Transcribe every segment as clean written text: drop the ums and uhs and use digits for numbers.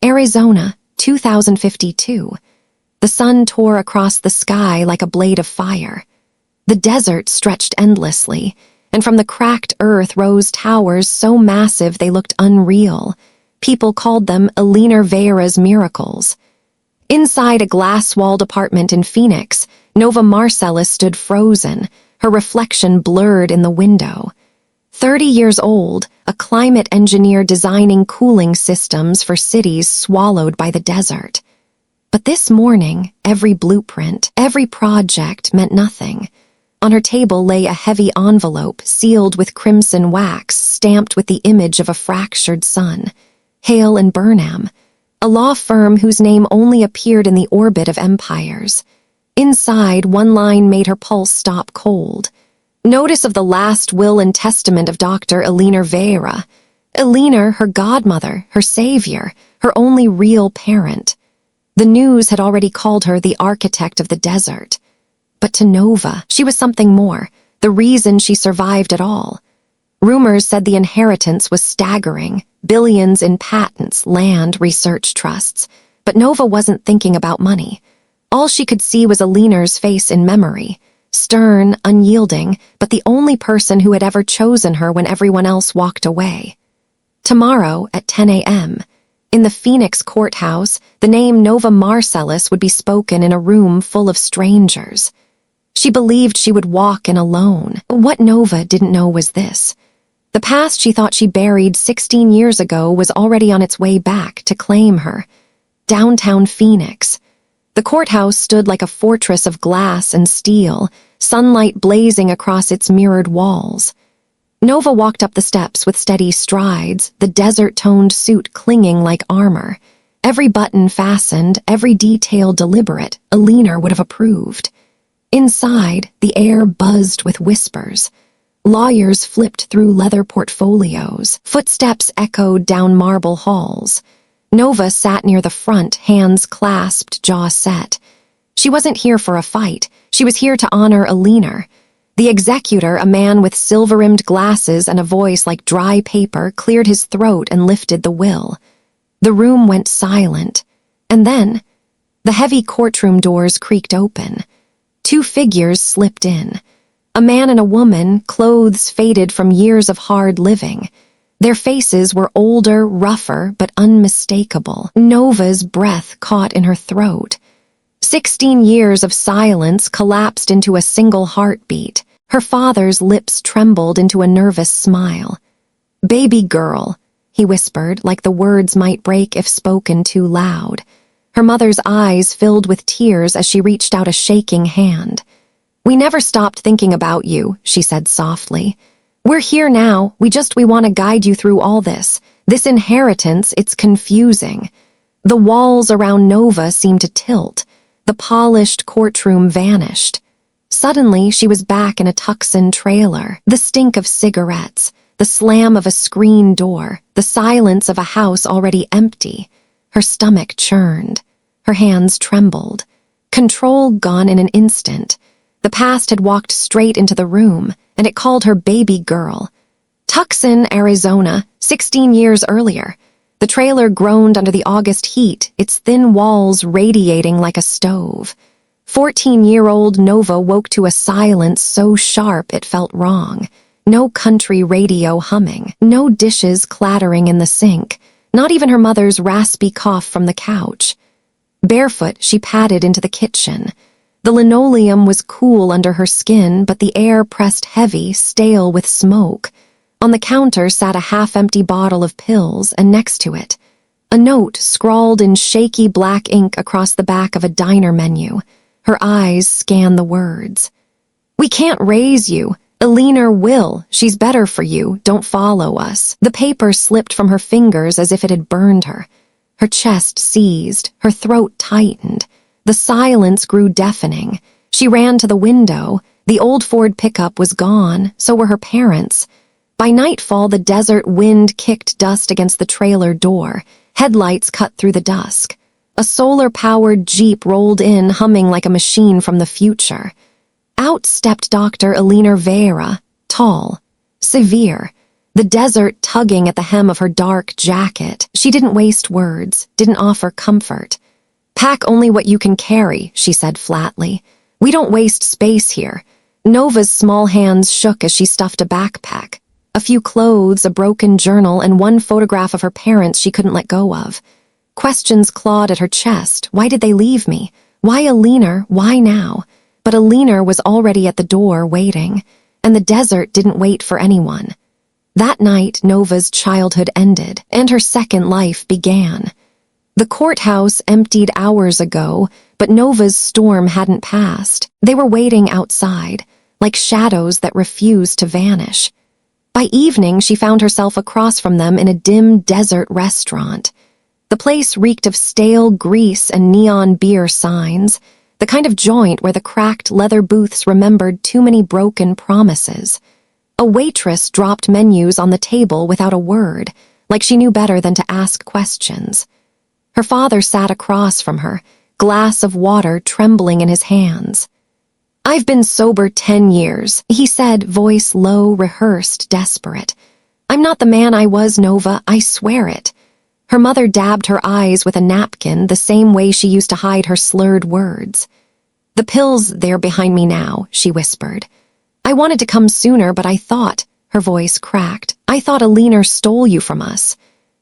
Arizona, 2052. The sun tore across the sky like a blade of fire. The desert stretched endlessly, and from the cracked earth rose towers so massive they looked unreal. People called them Heir Vera's miracles. Inside a glass-walled apartment in Phoenix, Nova Marcellus stood frozen, her reflection blurred in the window. 30 years old, a climate engineer designing cooling systems for cities swallowed by the desert. But this morning, every blueprint, every project meant nothing. On her table lay a heavy envelope sealed with crimson wax stamped with the image of a fractured sun. Hale and Burnham, a law firm whose name only appeared in the orbit of empires. Inside, one line made her pulse stop cold. Notice of the last will and testament of Dr. Heir Vera. Heir, her godmother, her savior, her only real parent. The news had already called her the architect of the desert. But to Nova, she was something more, the reason she survived at all. Rumors said the inheritance was staggering, billions in patents, land, research trusts. But Nova wasn't thinking about money. All she could see was Heir's face in memory, stern, unyielding, but the only person who had ever chosen her when everyone else walked away. Tomorrow, at 10 a.m., in the Phoenix courthouse, the name Nova Marcellus would be spoken in a room full of strangers. She believed she would walk in alone. What Nova didn't know was this. The past she thought she buried 16 years ago was already on its way back to claim her. Downtown Phoenix. The courthouse stood like a fortress of glass and steel, sunlight blazing across its mirrored walls. Nova walked up the steps with steady strides, the desert-toned suit clinging like armor. Every button fastened, every detail deliberate, Heir would have approved. Inside, the air buzzed with whispers. Lawyers flipped through leather portfolios. Footsteps echoed down marble halls. Nova sat near the front, hands clasped, jaw set. She wasn't here for a fight. She was here to honor Heir. The executor, a man with silver-rimmed glasses and a voice like dry paper, cleared his throat and lifted the will. The room went silent. And then, the heavy courtroom doors creaked open. Two figures slipped in. A man and a woman, clothes faded from years of hard living. Their faces were older, rougher, but unmistakable. Nova's breath caught in her throat. 16 years of silence collapsed into a single heartbeat. Her father's lips trembled into a nervous smile. "Baby girl," he whispered, like the words might break if spoken too loud. Her mother's eyes filled with tears as she reached out a shaking hand. "We never stopped thinking about you," she said softly. "We're here now. We want to guide you through all this. This inheritance, it's confusing." The walls around Nova seemed to tilt. The polished courtroom vanished. Suddenly, she was back in a Tucson trailer. The stink of cigarettes, the slam of a screen door, the silence of a house already empty. Her stomach churned. Her hands trembled. Control gone in an instant. The past had walked straight into the room, and it called her baby girl. Tucson, Arizona, 16 years earlier. The trailer groaned under the August heat, its thin walls radiating like a stove. 14-year-old Nova woke to a silence so sharp it felt wrong. No country radio humming, no dishes clattering in the sink, not even her mother's raspy cough from the couch. Barefoot, she padded into the kitchen. The linoleum was cool under her skin, but the air pressed heavy, stale with smoke. On the counter sat a half-empty bottle of pills, and next to it, a note scrawled in shaky black ink across the back of a diner menu. Her eyes scanned the words. "We can't raise you. Heir will. She's better for you. Don't follow us." The paper slipped from her fingers as if it had burned her. Her chest seized, her throat tightened. The silence grew deafening. She ran to the window. The old Ford pickup was gone, so were her parents. By nightfall, the desert wind kicked dust against the trailer door. Headlights cut through the dusk. A solar-powered Jeep rolled in, humming like a machine from the future. Out stepped Dr. Heir Vera, tall, severe. the desert tugging at the hem of her dark jacket. She didn't waste words, didn't offer comfort. "Pack only what you can carry," she said flatly. "We don't waste space here." Nova's small hands shook as she stuffed a backpack. A few clothes, a broken journal, and one photograph of her parents she couldn't let go of. Questions clawed at her chest. Why did they leave me? Why Alina? Why now? But Alina was already at the door waiting, and the desert didn't wait for anyone. That night, Nova's childhood ended, and her second life began. The courthouse emptied hours ago, but Nova's storm hadn't passed. They were waiting outside, like shadows that refused to vanish. By evening, she found herself across from them in a dim desert restaurant. The place reeked of stale grease and neon beer signs, the kind of joint where the cracked leather booths remembered too many broken promises. A waitress dropped menus on the table without a word, like she knew better than to ask questions. Her father sat across from her, glass of water trembling in his hands. "I've been sober 10 years, he said, voice low, rehearsed, desperate. "I'm not the man I was, Nova, I swear it." Her mother dabbed her eyes with a napkin the same way she used to hide her slurred words. "The pills, they're behind me now," she whispered. "I wanted to come sooner, but I thought," her voice cracked, "I thought Alina stole you from us."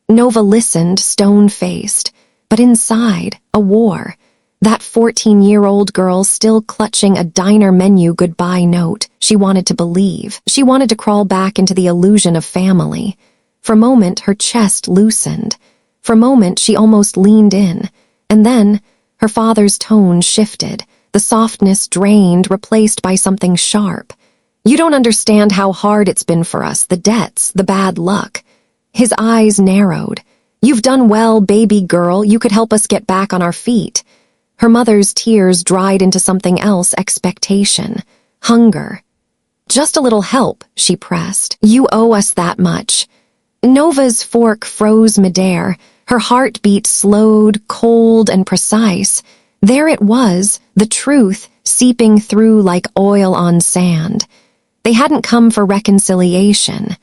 Nova listened, stone-faced, but inside, a war. That 14-year-old girl still clutching a diner menu goodbye note. She wanted to believe. She wanted to crawl back into the illusion of family. For a moment, her chest loosened. For a moment, she almost leaned in. And then, her father's tone shifted. The softness drained, replaced by something sharp. "You don't understand how hard it's been for us, the debts, the bad luck." His eyes narrowed. "You've done well, baby girl. You could help us get back on our feet." Her mother's tears dried into something else, expectation, hunger. "Just a little help," she pressed. "You owe us that much." Nova's fork froze midair. Her heartbeat slowed, cold and precise. There it was, the truth, seeping through like oil on sand. They hadn't come for reconciliation.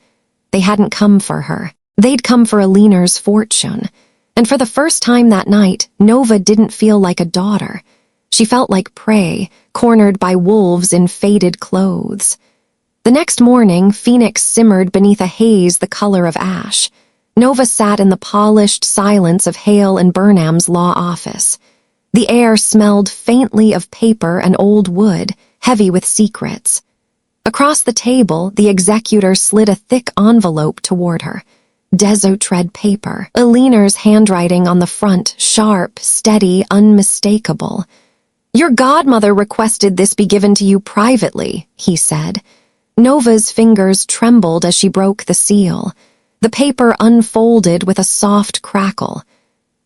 They hadn't come for her. They'd come for Alina's fortune. And for the first time that night, Nova didn't feel like a daughter. She felt like prey, cornered by wolves in faded clothes. The next morning, Phoenix simmered beneath a haze the color of ash. Nova sat in the polished silence of Hale and Burnham's law office. The air smelled faintly of paper and old wood, heavy with secrets. Across the table, the executor slid a thick envelope toward her. Desert red paper, Alina's handwriting on the front, sharp, steady, unmistakable. "Your godmother requested this be given to you privately," he said. Nova's fingers trembled as she broke the seal. The paper unfolded with a soft crackle.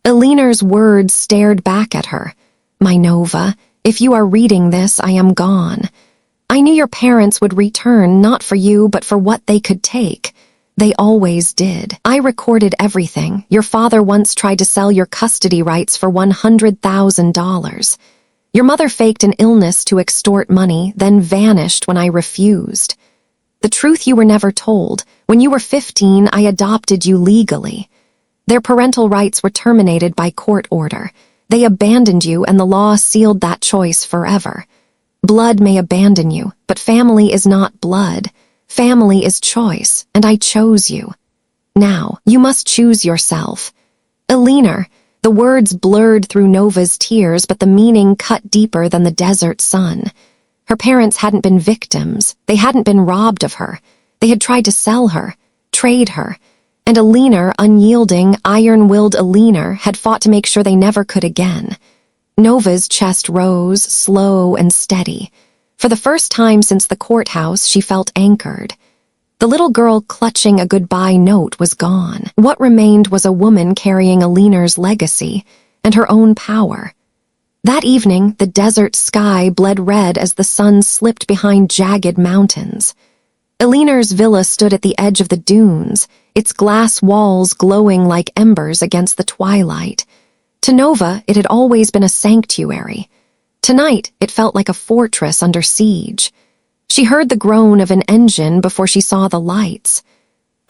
Alina's words stared back at her. "My Nova, if you are reading this, I am gone. I knew your parents would return, not for you, but for what they could take. They always did. I recorded everything. Your father once tried to sell your custody rights for $100,000. Your mother faked an illness to extort money, then vanished when I refused. The truth you were never told. When you were 15, I adopted you legally. Their parental rights were terminated by court order. They abandoned you, and the law sealed that choice forever. Blood may abandon you, but family is not blood. Family is choice, and I chose you. Now, you must choose yourself." "Alina," the words blurred through Nova's tears, but the meaning cut deeper than the desert sun. Her parents hadn't been victims. They hadn't been robbed of her. They had tried to sell her, trade her. And Alina, unyielding, iron-willed Alina, had fought to make sure they never could again. Nova's chest rose, slow and steady. For the first time since the courthouse, she felt anchored. The little girl clutching a goodbye note was gone. What remained was a woman carrying Alina's legacy and her own power. That evening, the desert sky bled red as the sun slipped behind jagged mountains. Alina's villa stood at the edge of the dunes, its glass walls glowing like embers against the twilight. To Nova, it had always been a sanctuary. Tonight, it felt like a fortress under siege. She heard the groan of an engine before she saw the lights.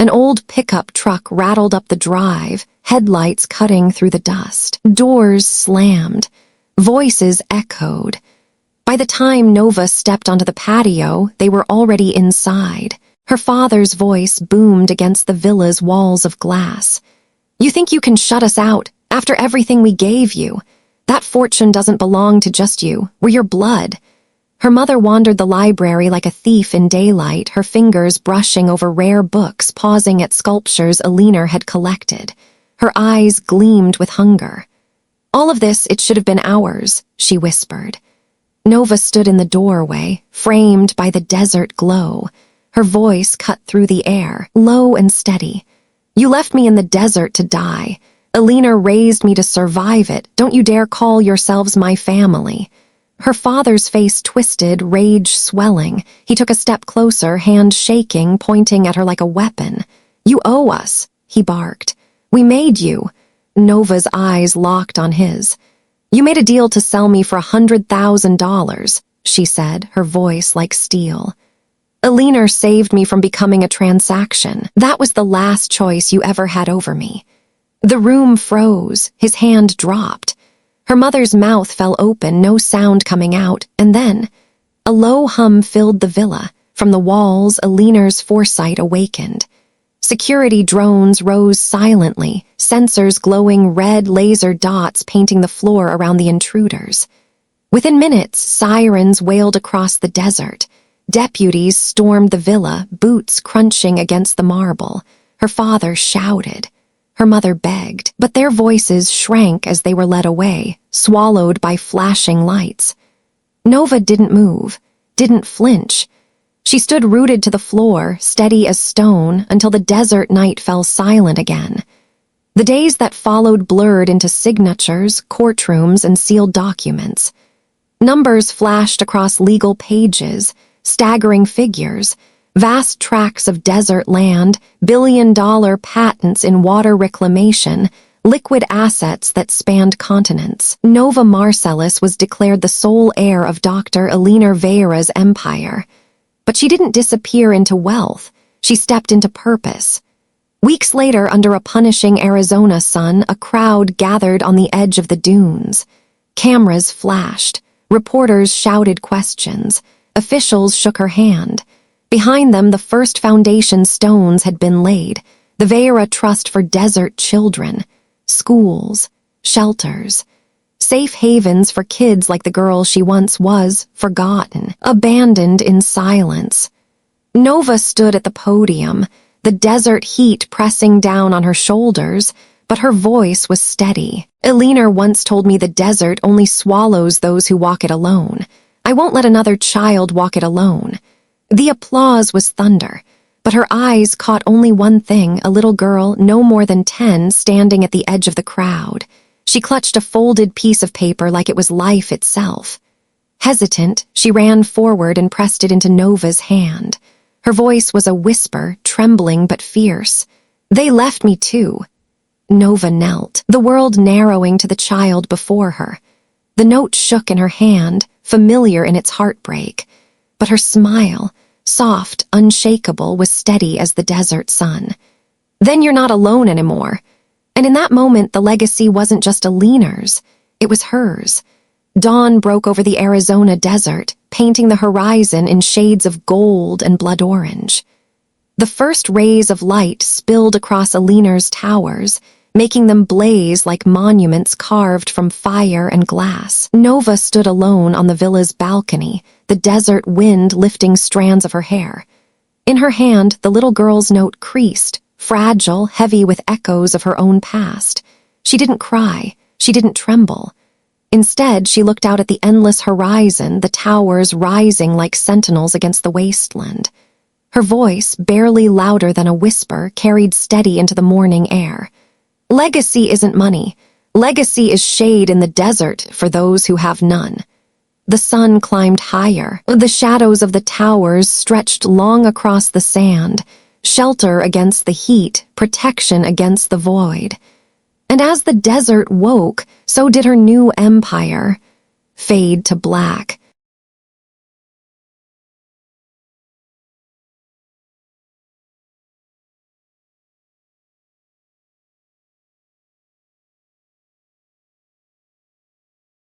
An old pickup truck rattled up the drive, headlights cutting through the dust. Doors slammed. Voices echoed. By the time Nova stepped onto the patio, they were already inside. Her father's voice boomed against the villa's walls of glass. "You think you can shut us out, after everything we gave you? That fortune doesn't belong to just you. We're your blood." Her mother wandered the library like a thief in daylight, her fingers brushing over rare books, pausing at sculptures Alina had collected. Her eyes gleamed with hunger. "All of this, it should have been ours," she whispered. Nova stood in the doorway, framed by the desert glow. Her voice cut through the air, low and steady. "You left me in the desert to die. Alina raised me to survive it. Don't you dare call yourselves my family." Her father's face twisted, rage swelling. He took a step closer, hand shaking, pointing at her like a weapon. "You owe us," he barked. "We made you." Nova's eyes locked on his. "You made a deal to sell me for $100,000, she said, her voice like steel. "Alina saved me from becoming a transaction. That was the last choice you ever had over me." The room froze, his hand dropped. Her mother's mouth fell open, no sound coming out, and then a low hum filled the villa. From the walls, Alina's foresight awakened. Security drones rose silently, sensors glowing red laser dots painting the floor around the intruders. Within minutes, sirens wailed across the desert. Deputies stormed the villa, boots crunching against the marble. Her father shouted. Her mother begged, but their voices shrank as they were led away, swallowed by flashing lights. Nova didn't move, didn't flinch. She stood rooted to the floor, steady as stone, until the desert night fell silent again. The days that followed blurred into signatures, courtrooms, and sealed documents. Numbers flashed across legal pages, staggering figures, vast tracts of desert land, billion-dollar patents in water reclamation, liquid assets that spanned continents. Nova Marcellus was declared the sole heir of Dr. Alina Veyra's empire. But she didn't disappear into wealth. She stepped into purpose. Weeks later, under a punishing Arizona sun, a crowd gathered on the edge of the dunes. Cameras flashed. Reporters shouted questions. Officials shook her hand. Behind them, the first foundation stones had been laid. The Veyra Trust for Desert Children. Schools. Shelters. Safe havens for kids like the girl she once was, forgotten, abandoned in silence. Nova stood at the podium, the desert heat pressing down on her shoulders, but her voice was steady. "Alina once told me the desert only swallows those who walk it alone. I won't let another child walk it alone." The applause was thunder, but her eyes caught only one thing, a little girl, no more than 10, standing at the edge of the crowd. She clutched a folded piece of paper like it was life itself. Hesitant, she ran forward and pressed it into Nova's hand. Her voice was a whisper, trembling but fierce. "They left me too." Nova knelt, the world narrowing to the child before her. The note shook in her hand, familiar in its heartbreak. But her smile, soft, unshakable, was steady as the desert sun. "Then you're not alone anymore." And in that moment, the legacy wasn't just Alina's, it was hers. Dawn broke over the Arizona desert, painting the horizon in shades of gold and blood orange. The first rays of light spilled across Alina's towers, making them blaze like monuments carved from fire and glass. Nova stood alone on the villa's balcony, the desert wind lifting strands of her hair. In her hand, the little girl's note creased, fragile, heavy with echoes of her own past. She didn't cry. She didn't tremble. Instead, she looked out at the endless horizon, the towers rising like sentinels against the wasteland. Her voice, barely louder than a whisper, carried steady into the morning air. "Legacy isn't money. Legacy is shade in the desert for those who have none." The sun climbed higher. The shadows of the towers stretched long across the sand, shelter against the heat, protection against the void. And as the desert woke, so did her new empire fade to black.